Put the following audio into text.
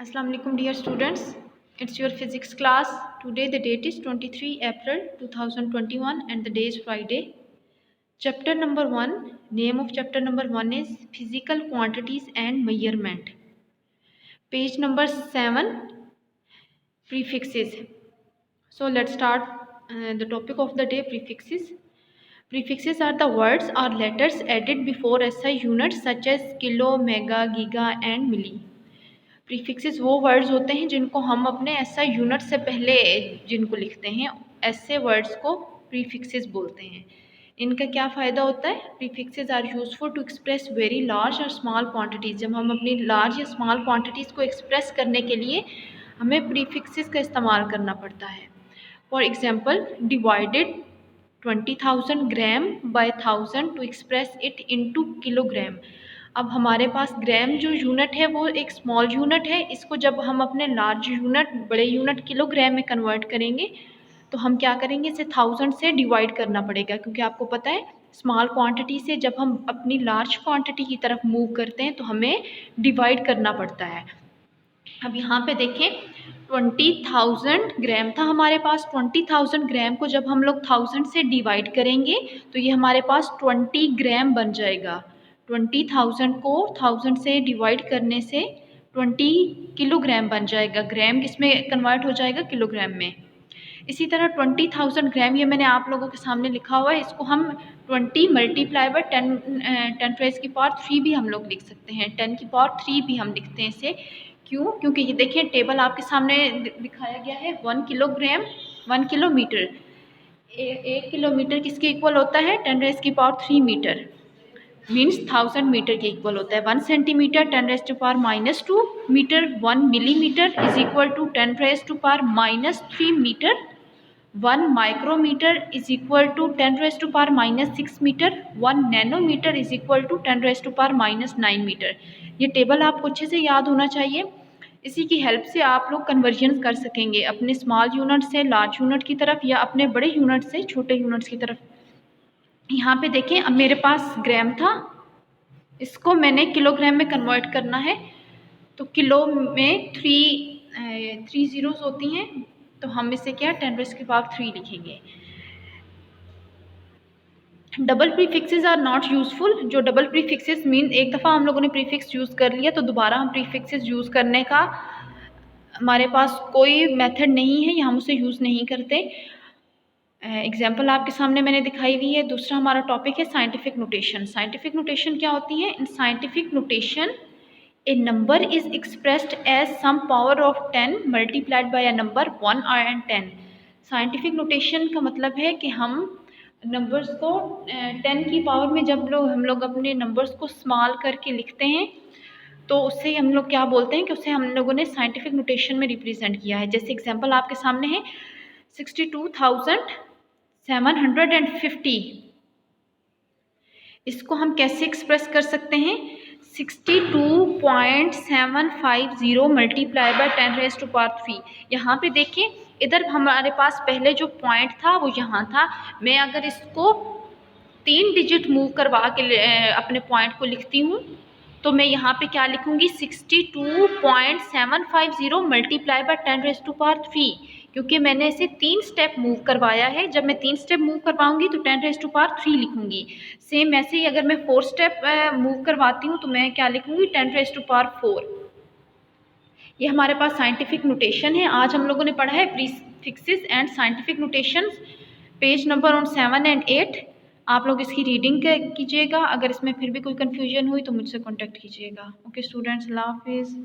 Assalamu alaikum dear students. It's your physics class. Today the date is 23 April 2021 and the day is Friday. Chapter number 1. Name of chapter number 1 is Physical Quantities and Measurement. Page number 7. Prefixes. So let's start the topic of the day, prefixes. Prefixes are the words or letters added before SI units such as kilo, mega, giga and milli. Prefixes वो words होते हैं जिनको हम अपने ऐसा unit से पहले जिनको लिखते हैं, ऐसे वर्ड्स को प्रीफिक्सेस बोलते हैं। इनका क्या फ़ायदा होता है? Prefixes are useful to express very large और स्मॉल क्वांटिटीज़। जब हम अपनी लार्ज या स्मॉल क्वांटिटीज़ को एक्सप्रेस करने के लिए हमें प्रीफिक्सेस का इस्तेमाल करना पड़ता है। For example, divided 20,000 gram by 1000 to express it into kilogram. अब हमारे पास ग्राम जो यूनिट है वो एक स्मॉल यूनिट है। इसको जब हम अपने लार्ज यूनिट, बड़े यूनिट किलोग्राम में कन्वर्ट करेंगे तो हम क्या करेंगे, इसे 1000 से डिवाइड करना पड़ेगा, क्योंकि आपको पता है स्मॉल क्वांटिटी से जब हम अपनी लार्ज क्वांटिटी की तरफ मूव करते हैं तो हमें डिवाइड करना पड़ता है। अब यहाँ पे देखें, 20,000 ग्राम था हमारे पास। 20,000 ग्राम को जब हम लोग 1000 से डिवाइड करेंगे तो ये हमारे पास 20 ग्राम बन जाएगा। 20,000 को 1000 से डिवाइड करने से 20 किलोग्राम बन जाएगा। ग्राम किसमें कन्वर्ट हो जाएगा? किलोग्राम में। इसी तरह 20,000 ग्राम, ये मैंने आप लोगों के सामने लिखा हुआ है, इसको हम 20 मल्टीप्लाई बाय 10 रेज़ की पावर 3 भी हम लोग लिख सकते हैं। 10 की पावर 3 भी हम लिखते हैं इसे। क्यों? क्योंकि ये देखिए टेबल आपके सामने दिखाया गया है। 1 किलोग्राम 1 किलोमीटर, 1 किलोमीटर किसके इक्वल होता है? 10 रेज़ की पावर 3 मीटर, मीन्स 1000 मीटर के इक्वल होता है। 1 centimetre 10 raise to power -2 metre. 1 millimetre is equal to 10 raise to power -3 metre. 1 micrometre is equal to 10 raise to power -6 metre. 1 nanometre is equal to 10 raise to power -9 metre. ये table आपको अच्छे से याद होना चाहिए। इसी की हेल्प से आप लोग कन्वर्जन कर सकेंगे अपने स्मॉल यूनिट से लार्ज यूनिट की तरफ, या अपने बड़े यूनिट से छोटे यूनिट्स की तरफ। यहाँ पे देखें, अब मेरे पास ग्राम था, इसको मैंने किलोग्राम में कन्वर्ट करना है। तो किलो में 3 ज़ीरोज़ होती हैं, तो हम इसे क्या 10 रेज़ की पावर 3 लिखेंगे। Double prefixes are not useful. जो डबल प्रीफिक्सेस मीन एक दफ़ा हम लोगों ने प्रीफिक्स यूज़ कर लिया तो दोबारा हम प्रीफिक्सेस यूज़ करने का हमारे पास कोई मेथड नहीं है, या हम उसे यूज़ नहीं करते। एग्जाम्पल आपके सामने मैंने दिखाई हुई है। दूसरा हमारा टॉपिक है साइंटिफिक नोटेशन। साइंटिफिक नोटेशन क्या होती है? In scientific notation a number is expressed as some power of 10 multiplied by a number 1 और 10। साइंटिफिक नोटेशन का मतलब है कि हम नंबर्स को 10 की पावर में जब हम लोग अपने नंबर्स को स्मॉल करके लिखते हैं तो उससे हम लोग क्या बोलते हैं कि उसे हम लोगों ने साइंटिफिक नोटेशन में रिप्रेजेंट किया है। जैसे एग्जांपल आपके सामने है 62,750। इसको हम कैसे एक्सप्रेस कर सकते हैं? 62.750 multiply by 10 raise to power 3। यहाँ पे देखिए, इधर हमारे पास पहले जो पॉइंट था वो यहाँ था। मैं अगर इसको 3 डिजिट मूव करवा के अपने पॉइंट को लिखती हूँ तो मैं यहाँ पे क्या लिखूँगी? 62.750 multiply by 10 raise to power 3, क्योंकि मैंने इसे 3 स्टेप मूव करवाया है। जब मैं 3 स्टेप मूव करवाऊँगी तो 10 रेज़ टू पावर 3 लिखूँगी। सेम ऐसे ही अगर मैं 4 स्टेप मूव करवाती हूँ तो मैं क्या लिखूँगी? 10 रेज़ टू पावर 4। ये हमारे पास साइंटिफिक नोटेशन है। आज हम लोगों ने पढ़ा है prefixes and scientific notations, page number on 7 और 8। आप लोग इसकी रीडिंग कीजिएगा। अगर इसमें फिर भी कोई कन्फ्यूजन हुई तो मुझसे कॉन्टैक्ट कीजिएगा। ओके स्टूडेंट्स, अल्लाह हाफिज़।